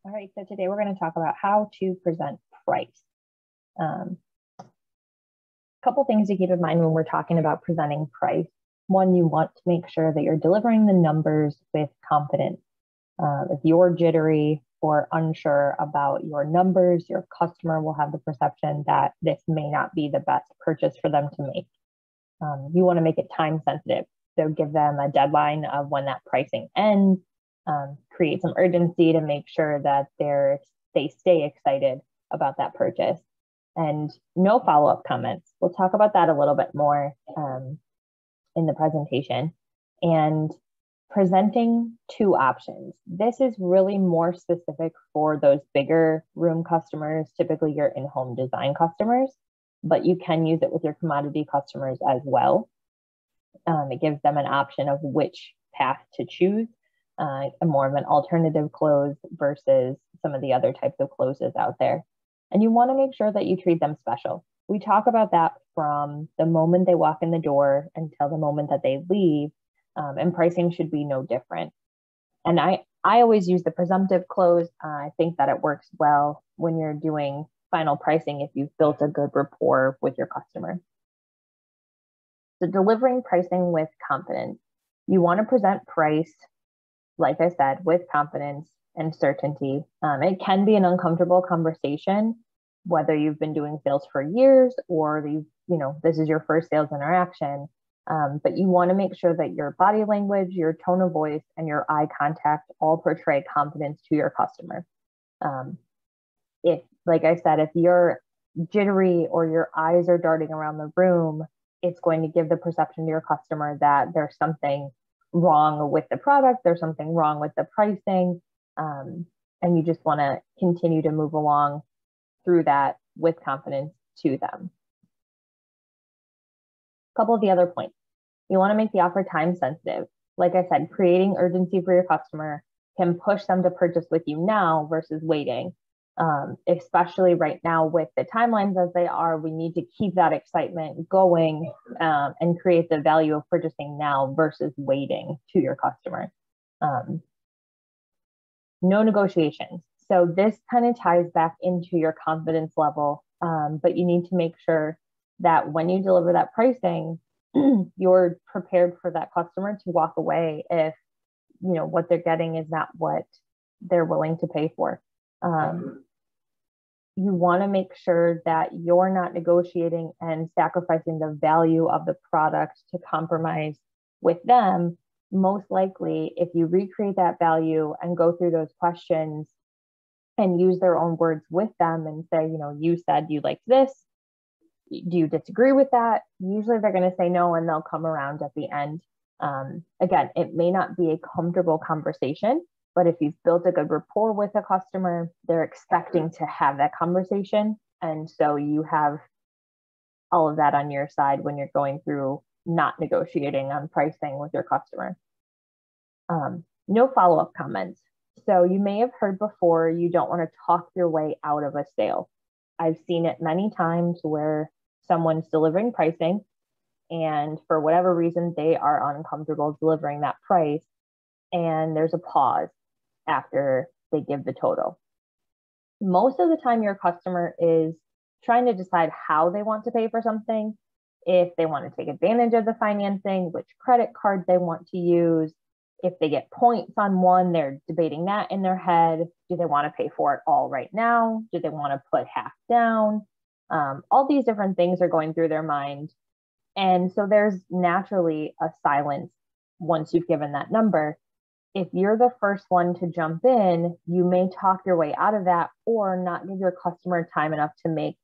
All right, so today we're going to talk about how to present price. A couple things to keep in mind when we're talking about presenting price. One, you want to make sure that you're delivering the numbers with confidence. If you're jittery or unsure about your numbers, your customer will have the perception that this may not be the best purchase for them to make. You want to make it time sensitive. So give them a deadline of when that pricing ends. Create some urgency to make sure that they stay excited about that purchase. And no follow-up comments. We'll talk about that a little bit more in the presentation. And presenting two options. This is really more specific for those bigger room customers, typically your in-home design customers, but you can use it with your commodity customers as well. It gives them an option of which path to choose, more of an alternative close versus some of the other types of closes out there. And you want to make sure that you treat them special. We talk about that from the moment they walk in the door until the moment that they leave, and pricing should be no different. And I always use the presumptive close. I think that it works well when you're doing final pricing if you've built a good rapport with your customer. So delivering pricing with confidence. You want to present price, like I said, with confidence and certainty. It can be an uncomfortable conversation, whether you've been doing sales for years or this is your first sales interaction. But you want to make sure that your body language, your tone of voice, and your eye contact all portray confidence to your customer. Like I said, if you're jittery or your eyes are darting around the room, it's going to give the perception to your customer that there's something wrong with the product, there's something wrong with the pricing, and you just want to continue to move along through that with confidence to them. A couple of the other points. You want to make the offer time sensitive. Like I said, creating urgency for your customer can push them to purchase with you now versus waiting. Especially right now with the timelines as they are, we need to keep that excitement going and create the value of purchasing now versus waiting to your customer. No negotiations. So this kind of ties back into your confidence level, but you need to make sure that when you deliver that pricing, you're prepared for that customer to walk away if what they're getting is not what they're willing to pay for. You want to make sure that you're not negotiating and sacrificing the value of the product to compromise with them. Most likely, if you recreate that value and go through those questions and use their own words with them and say, you said you liked this. Do you disagree with that? Usually they're going to say no, and they'll come around at the end. Again, it may not be a comfortable conversation, but if you've built a good rapport with a customer, they're expecting to have that conversation. And so you have all of that on your side when you're going through not negotiating on pricing with your customer. No follow-up comments. So you may have heard before, you don't want to talk your way out of a sale. I've seen it many times where someone's delivering pricing and for whatever reason, they are uncomfortable delivering that price. And there's a pause after they give the total. Most of the time, your customer is trying to decide how they want to pay for something, if they want to take advantage of the financing, which credit card they want to use. If they get points on one, they're debating that in their head. Do they want to pay for it all right now? Do they want to put half down? All these different things are going through their mind. And so there's naturally a silence once you've given that number. If you're the first one to jump in, you may talk your way out of that or not give your customer time enough to make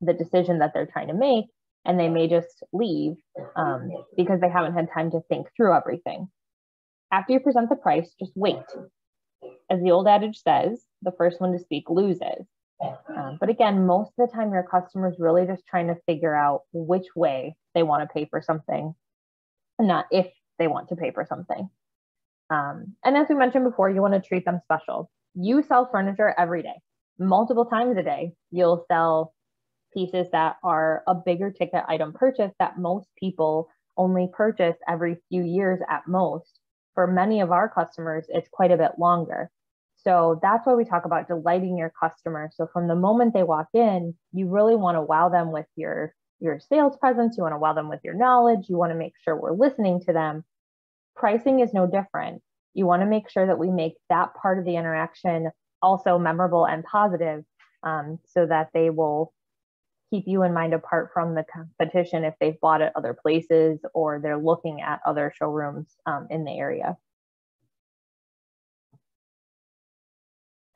the decision that they're trying to make. And they may just leave because they haven't had time to think through everything. After you present the price, just wait. As the old adage says, the first one to speak loses. But again, most of the time, your customer is really just trying to figure out which way they want to pay for something, not if they want to pay for something. And as we mentioned before, you want to treat them special. You sell furniture every day, multiple times a day. You'll sell pieces that are a bigger ticket item purchase that most people only purchase every few years at most. For many of our customers, it's quite a bit longer. So that's why we talk about delighting your customer. So from the moment they walk in, you really want to wow them with your sales presence. You want to wow them with your knowledge. You want to make sure we're listening to them. Pricing is no different. You want to make sure that we make that part of the interaction also memorable and positive, so that they will keep you in mind apart from the competition if they've bought at other places or they're looking at other showrooms in the area.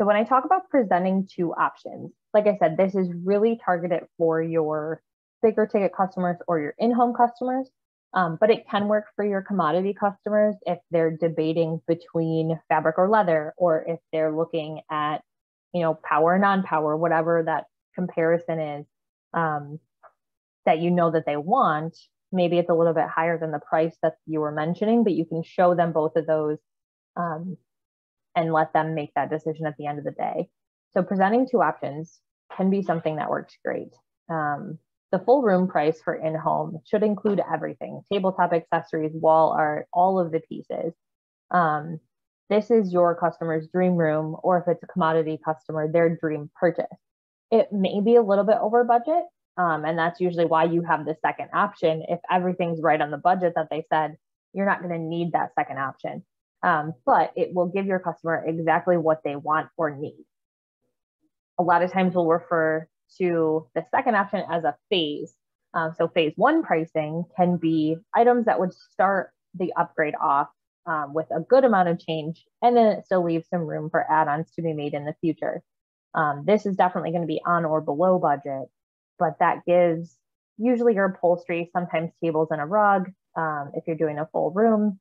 So when I talk about presenting two options, like I said, this is really targeted for your bigger ticket customers or your in-home customers, but it can work for your commodity customers if they're debating between fabric or leather, or if they're looking at, power, non-power, whatever that comparison is, that that they want. Maybe it's a little bit higher than the price that you were mentioning, but you can show them both of those and let them make that decision at the end of the day. So presenting two options can be something that works great. The full room price for in-home should include everything: tabletop accessories, wall art, all of the pieces. This is your customer's dream room, or if it's a commodity customer, their dream purchase. It may be a little bit over budget, and that's usually why you have the second option. If everything's right on the budget that they said, you're not going to need that second option. But it will give your customer exactly what they want or need. A lot of times we'll refer to the second option as a phase. So phase one pricing can be items that would start the upgrade off with a good amount of change, and then it still leaves some room for add-ons to be made in the future. This is definitely going to be on or below budget, but that gives usually your upholstery, sometimes tables and a rug, if you're doing a full room.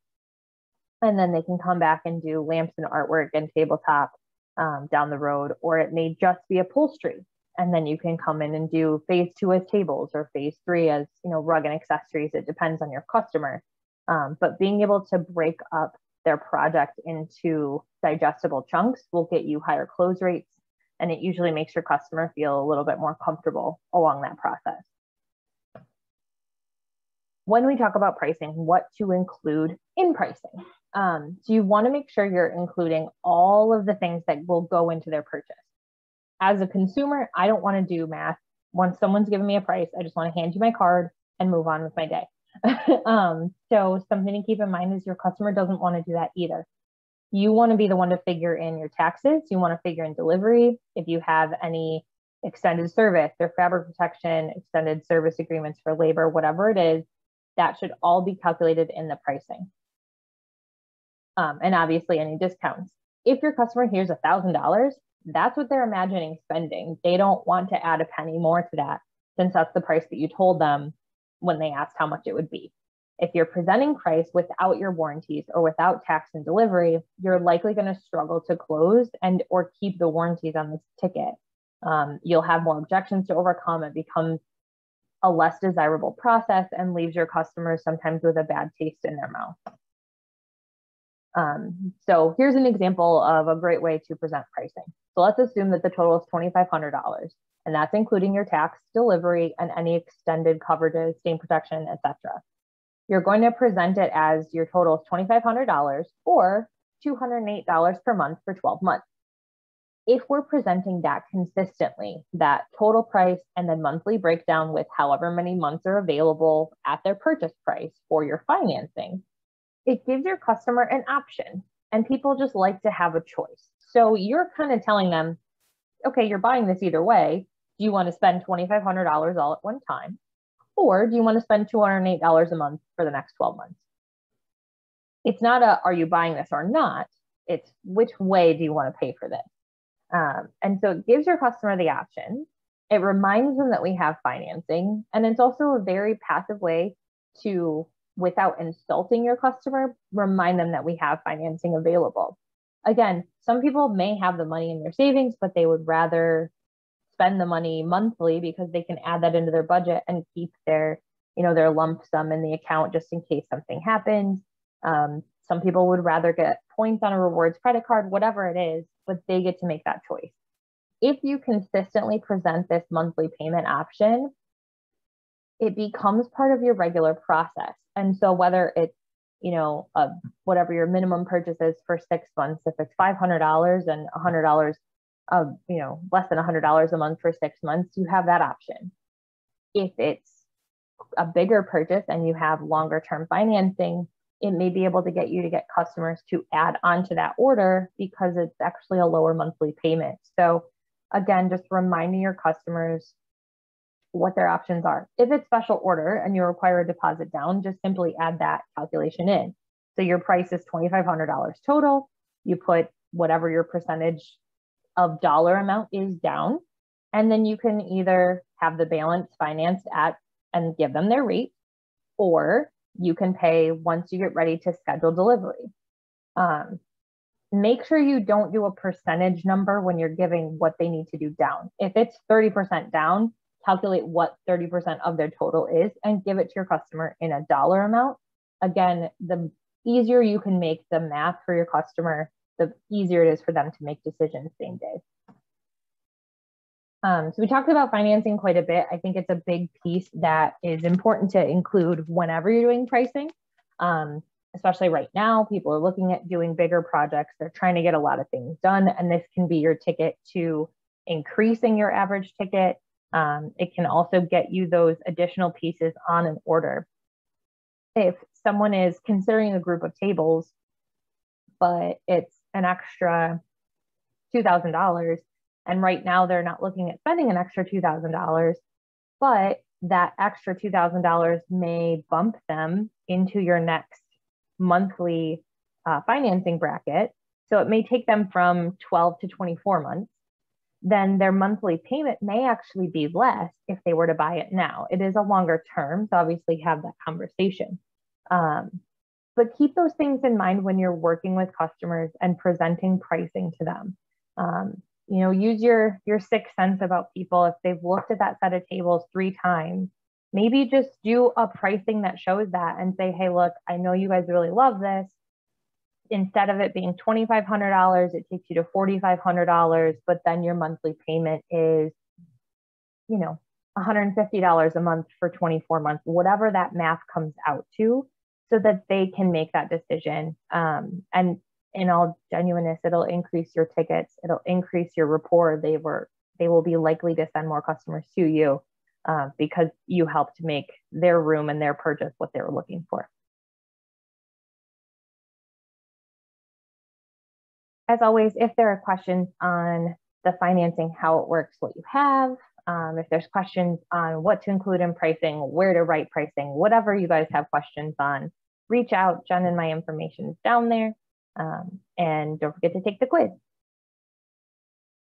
And then they can come back and do lamps and artwork and tabletop down the road, or it may just be upholstery. And then you can come in and do phase two as tables, or phase three as, rug and accessories. It depends on your customer. But being able to break up their project into digestible chunks will get you higher close rates. And it usually makes your customer feel a little bit more comfortable along that process. When we talk about pricing, what to include in pricing. So you want to make sure you're including all of the things that will go into their purchase. As a consumer, I don't want to do math. Once someone's given me a price, I just want to hand you my card and move on with my day. So something to keep in mind is your customer doesn't want to do that either. You want to be the one to figure in your taxes. You want to figure in delivery. If you have any extended service or fabric protection, extended service agreements for labor, whatever it is, that should all be calculated in the pricing. And obviously any discounts. If your customer hears $1,000, that's what they're imagining spending. They don't want to add a penny more to that, since that's the price that you told them when they asked how much it would be. If you're presenting price without your warranties or without tax and delivery, you're likely going to struggle to close and or keep the warranties on this ticket. You'll have more objections to overcome. It becomes a less desirable process and leaves your customers sometimes with a bad taste in their mouth. So here's an example of a great way to present pricing. So let's assume that the total is $2,500, and that's including your tax, delivery, and any extended coverages, stain protection, etc. You're going to present it as your total is $2,500 or $208 per month for 12 months. If we're presenting that consistently, that total price and then monthly breakdown with however many months are available at their purchase price for your financing, it gives your customer an option, and people just like to have a choice. So you're kind of telling them, okay, you're buying this either way. Do you want to spend $2,500 all at one time? Or do you want to spend $208 a month for the next 12 months? It's not are you buying this or not? It's which way do you want to pay for this? And so it gives your customer the option. It reminds them that we have financing. And it's also a very passive way to, without insulting your customer, remind them that we have financing available. Again, some people may have the money in their savings, but they would rather spend the money monthly because they can add that into their budget and keep their, their lump sum in the account just in case something happens. Some people would rather get points on a rewards credit card, whatever it is, but they get to make that choice. If you consistently present this monthly payment option, it becomes part of your regular process. And so whether it's whatever your minimum purchase is for 6 months. If it's $500 and $100 of, less than $100 a month for 6 months, you have that option. If it's a bigger purchase and you have longer term financing, it may be able to get you to get customers to add onto that order because it's actually a lower monthly payment. So again, just reminding your customers what their options are. If it's special order and you require a deposit down, just simply add that calculation in. So your price is $2,500 total. You put whatever your percentage of dollar amount is down, and then you can either have the balance financed at and give them their rate, or you can pay once you get ready to schedule delivery. Make sure you don't do a percentage number when you're giving what they need to do down. If it's 30% down, calculate what 30% of their total is and give it to your customer in a dollar amount. Again, the easier you can make the math for your customer, the easier it is for them to make decisions same day. So we talked about financing quite a bit. I think it's a big piece that is important to include whenever you're doing pricing. Especially right now, people are looking at doing bigger projects. They're trying to get a lot of things done, and this can be your ticket to increasing your average ticket. It can also get you those additional pieces on an order. If someone is considering a group of tables, but it's an extra $2,000, and right now they're not looking at spending an extra $2,000, but that extra $2,000 may bump them into your next monthly financing bracket. So it may take them from 12 to 24 months. Then their monthly payment may actually be less if they were to buy it now. It is a longer term, so obviously have that conversation. But keep those things in mind when you're working with customers and presenting pricing to them. Use your sixth sense about people. If they've looked at that set of tables 3 times, maybe just do a pricing that shows that and say, hey, look, I know you guys really love this. Instead of it being $2,500, it takes you to $4,500, but then your monthly payment is, $150 a month for 24 months, whatever that math comes out to, so that they can make that decision. And in all genuineness, it'll increase your tickets. It'll increase your rapport. They will be likely to send more customers to you because you helped make their room and their purchase what they were looking for. As always, if there are questions on the financing, how it works, what you have, if there's questions on what to include in pricing, where to write pricing, whatever you guys have questions on, reach out. Jen and my information is down there. And don't forget to take the quiz.